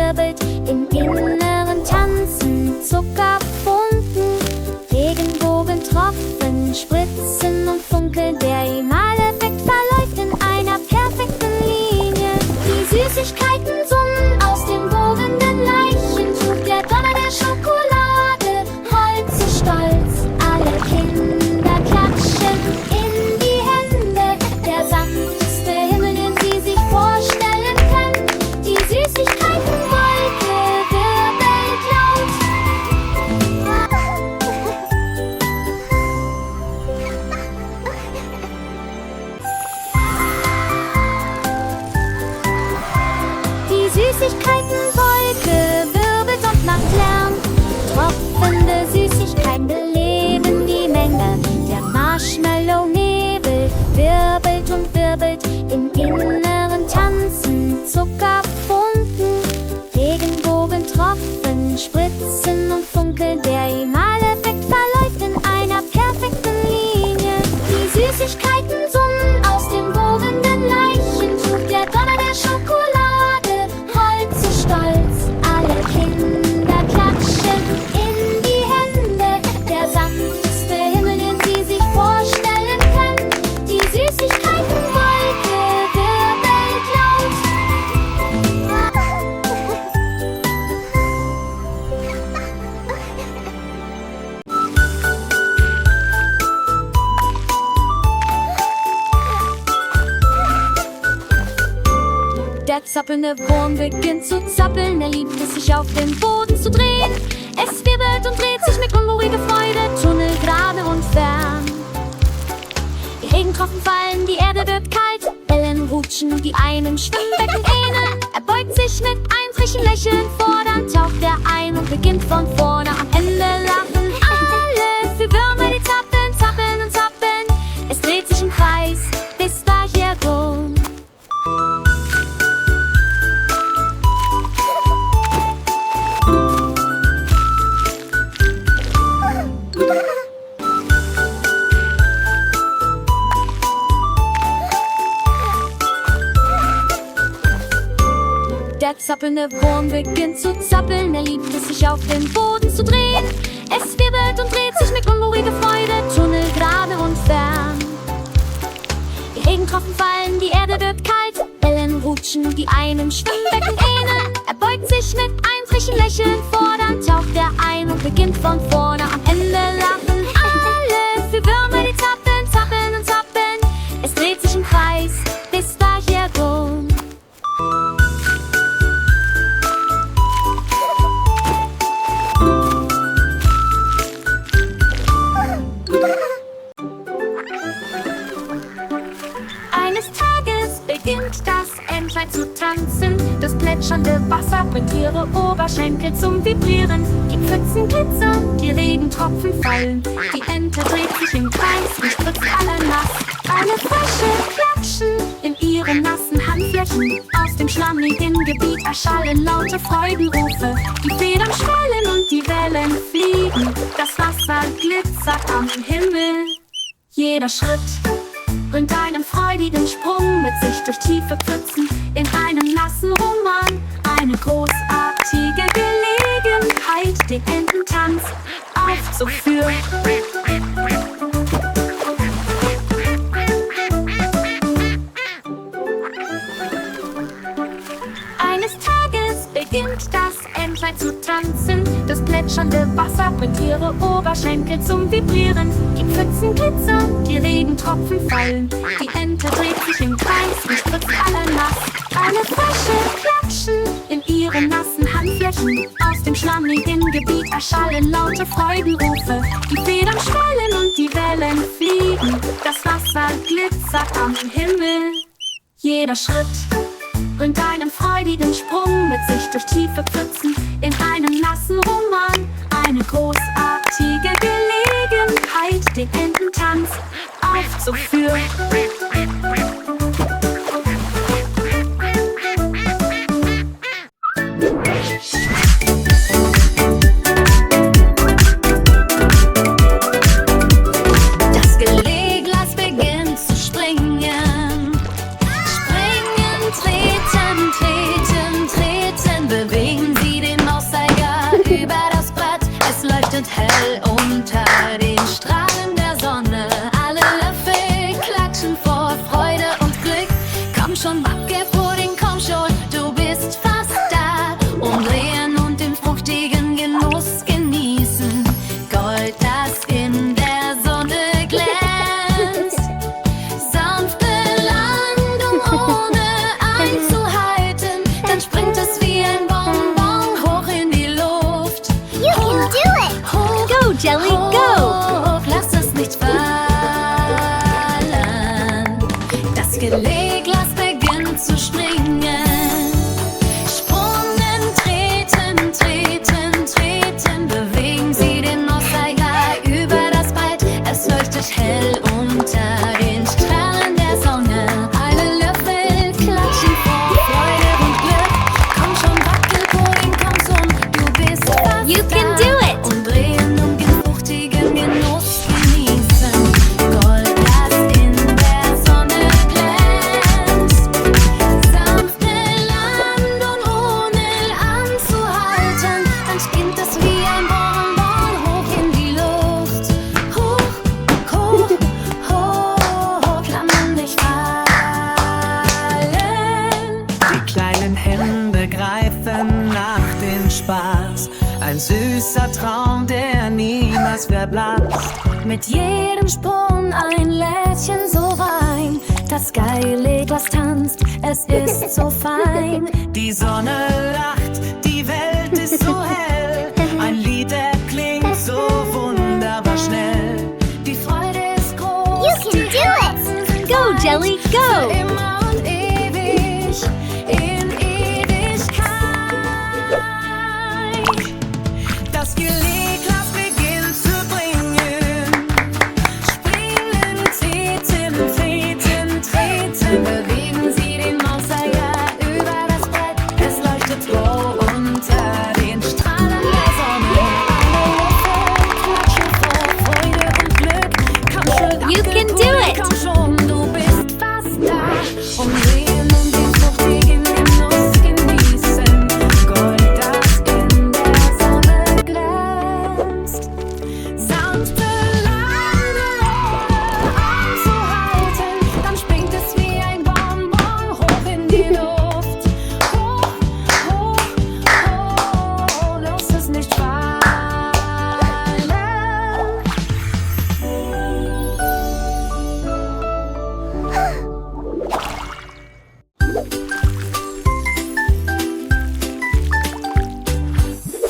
wirbelt, im Inneren tanzen Zuckerfunken, Regenbogentropfen spritzen und funkeln. Der Emaleffekt verläuft in einer perfekten Linie. Die Süßigkeiten summen aus dem wogenden Leichentuch. Der Donner der Schokolade rollt so stolz. Alle Kinder klatschen in die Hände. Der sanfteste Himmel, den sie sich vorstellen können. Die Süßigkeitenwolke wirbelt laut. Die Süßigkeitenwolke wirbelt und macht Lärm. Tropfende Süßigkeiten beleben die Menge. Der Marshmallow-Nebel wirbelt und wirbelt, im Inneren tanzen Zuckerfunken, Regenbogentropfen spritzen und funkeln. Der Emaleffekt verläuft in einer perfekten Linie. Die Süßigkeiten summen aus dem wogenden Leichentuch. Der Donner der Schokolade rollt so stolz. Alle Kinder klatschen in die Hände. Der sanfteste Himmel, den sie sich vorstellen können. Die Süßigkeitenwolke wirbelt laut. Der zappelnde Wurm beginnt zu zappeln. Er liebt es, sich auf dem Boden zu drehen. Es wirbelt und dreht sich mit unruhiger Freude, Tunnel gerade und fern. Die Regentropfen fallen, die Erde wird kalt. Wellen rutschen, die einem Schwimmbecken ähneln. Er beugt sich mit einem frechen Lächeln vor, dann taucht er ein und beginnt von vorne. Am Ende lachen alle für Würmer, die zappeln, zappeln und zappeln. Es dreht sich im Kreis, bis daher rum. Der zappelnde Wurm beginnt zu zappeln. Er liebt es, sich auf dem Boden zu drehen. Es wirbelt und dreht sich mit unruhiger Freude, Tunnel gerade und fern. Die Regentropfen fallen, die Erde wird kalt. Wellen rutschen, die einem Schwimmbecken ähneln. Er beugt sich mit einem frechen Lächeln vor, dann taucht er ein und beginnt von vorne. Am Ende lachen alle für Würmer, die zappeln, zappeln und zappeln. Es dreht sich im Kreis, bis daher rum. Eines Tages beginnt das Entlein zu tanzen. Das plätschernde Wasser bringt ihre Oberschenkel zum Vibrieren. Die Pfützen glitzern, die Regentropfen fallen. Die Ente dreht sich im Kreis und spritzt alle nass. Alle Frösche klatschen in ihren nassen Handflächen. Aus dem schlammigen Gebiet erschallen laute Freudenrufe. Die Federn schwellen und die Wellen fliegen. Das Wasser glitzert am Himmel. Jeder Schritt bringt einen freudigen Sprung mit sich durch tiefe Pfützen in einem nassen Roman. Eine großartige Gelegenheit, den Ententanz aufzuführen. Eines Tages beginnt das Entlein zu tanzen. Das plätschernde Wasser bringt ihre Oberschenkel zum Vibrieren. Die Pfützen glitzern, die Regentropfen fallen. Die Ente dreht sich im Kreis und spritzt alle nass. Alle Frösche klatschen in ihren nassen Handflächen. Aus dem schlammigen Gebiet erschallen laute Freudenrufe. Die Federn schwellen und die Wellen fliegen. Das Wasser glitzert am Himmel. Jeder Schritt bringt einen freudigen Sprung mit sich durch tiefe Pfützen in einem nassen Roman. Eine großartige Gelegenheit, den Ententanz aufzuführen. Das Geleglas beginnt zu springen. Springen, treten, treten, treten, bewegen wie ein Bonbon hoch in die Luft. You can do it! Go, Jelly, go! Hoch, lass es nicht fallen. Das Geleeglas beginnt zu springen. Sprungen, treten, treten, treten. Bewegen Sie den Mosaika über das Brett. Es leuchtet hell unter den Strahlen der Sonne. Alle Löffel klatschen vor Freude und Glück. Komm schon, Wackelpudding, komm schon, du bist fast You can da. do it! Und drehen und den fruchtigen Genuss genießen. Gold, das in der Sonne glänzt. Sanfte Landung ohne anzuhalten. Dann springt es wie ein Bonbon hoch in die Luft. Hoch, hoch, hoch, kann man nicht fallen. Die kleinen Hände greifen nach dem Spaß. Ein süßer Traum, der niemals verblasst. Mit jedem Sprung ein Lädchen so rein. Das Geileglas tanzt, es ist so fein. Die Sonne lacht, die Welt ist so hell. Ein Lied, der klingt so wunderbar schnell. Die Freude ist groß. You can die do it. Herzen sind Go, weit. Jelly, Für go! immer und ewig, in Ewigkeit. Das Geleeglas beginnt zu bringen. Springen, treten, treten, treten. Bewegen Sie den Mosaika über das Brett. Es leuchtet roh unter den Strahlen der Sonne. Alle Löffel klatschen vor Freude und Glück. Komm schon, You can do Apfelpudding, it. komm schon, du bist fast da. Umdrehen und den fruchtigen Genuss genießen. Gold, das in der Sonne glänzt. Sanfte Landung anzuhalten, dann springt es wie ein Bonbon hoch in die Luft. Hoch, hoch, hoch, lass es nicht fallen.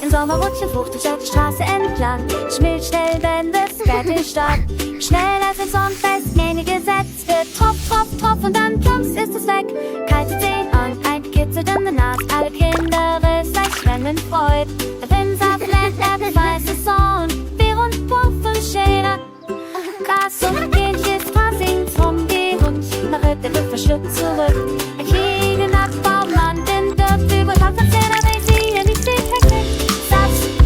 Im Sommer rutschen fuchtig auf die Straße entlang. Schmilzt schnell, wenn das Bett ist stark. Schnell als ein Sonnenfest, Mähne gesetzt wird. Tropf, Tropf, Tropf und dann plumps ist es weg. Kalte Zehen an, ein gekitzelt in der Nase. Alle Kinder es gleich rennen Freud. Der Pinsel blendet, er weiße Sonne. Bier und Puff und Schere. Gas und Kindchen, singt vom Gehhund. Nach der Luft verschluckt zurück. Ein Kriegen Nachbarn, Land in Dirt. Über Tag und Zähne, wenn sie hier nicht steht, Hektik.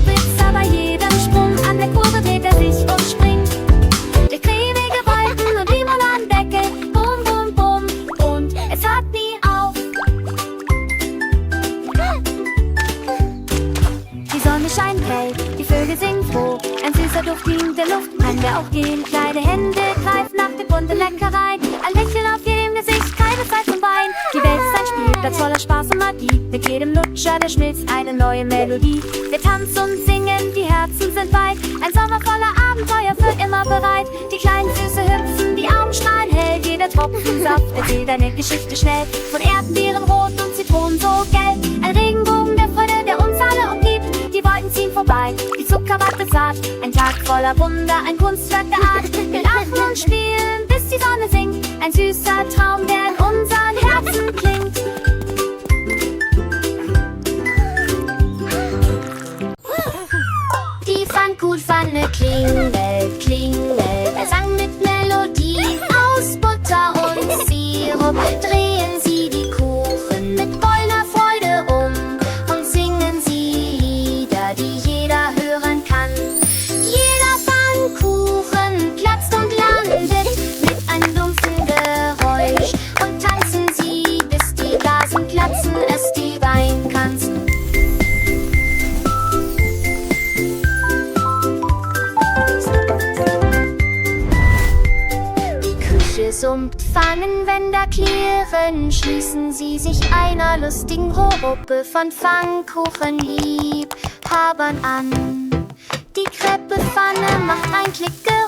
Blitzer bei jedem Sprung, an der Kurve dreht er sich und springt. Der cremige Wolken und wie man an Decke, bum, bum, bum, und es hört nie auf. Die Sonne scheint hell, die Vögel singen froh, ein süßer Duft in der Luft, kann wer auch gehen. Kleine Hände greifen nach der bunten Leckerei, ein Lächeln auf jedem Gesicht, keine Zeit zum Weinen. Die Welt ist ein Spielplatz voller Spaß und Magie, mit jedem Lutscher, der schmilzt eine neue Melodie. Wir tanzen und singen, die Herzen sind weit, ein Sommer voller Abenteuer für immer bereit. Die kleinen Füße hüpfen, die Augen strahlen hell, jeder Tropfen Saft erzählt eine Geschichte schnell. Von Erdbeeren rot und Zitronen so gelb, ein Regenbogen der Freude, der uns alle umgibt. Die Wolken ziehen vorbei, die Zuckerwatte zart, ein Tag voller Wunder, ein Kunstwerk der Art. Wir lachen und spielen, bis die Sonne sinkt, ein süßer Traum, der in unseren Herzen klingt. Die Pfannkuchenpfanne klingelt, klingelt. Er sang mit Melodie aus Butter und Sirup. Drehen Sie die Kuchen mit voller Freude um und singen Sie Lieder, die jeder hören kann. Jeder Pfannkuchen platzt und landet mit einem dumpfen Geräusch. Und tanzen Sie, bis die Blasen platzen, es die Weinkanzen. Summt Pfannenwender klirren, schließen sie sich einer lustigen Gruppe von Pfannkuchenliebhabern an. Die Krepepfanne macht ein Klickgeräusch.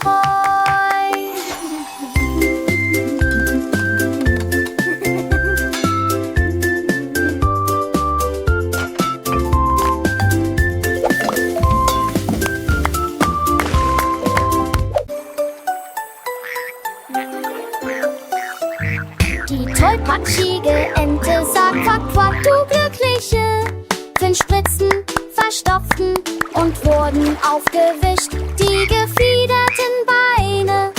und wurden aufgewischt. Die gefiederten Beine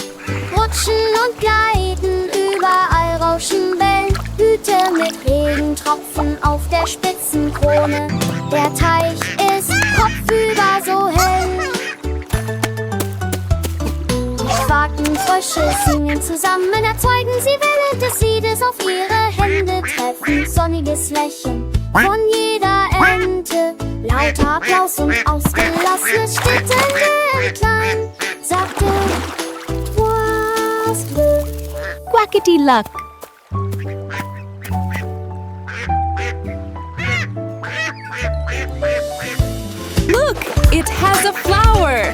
rutschen und gleiten, überall rauschen Wellen. Hüte mit Regentropfen auf der Spitzenkrone. Der Teich ist kopfüber so hell. Die Quakenfrösche singen zusammen, erzeugen sie Welle des Siedes auf ihre Hände treffen. Sonniges Lächeln von jeder Ente, lauter Applaus und ausgelassenes Stimmen entlang, sagte was Glück. Quackity luck. Look, it has a flower.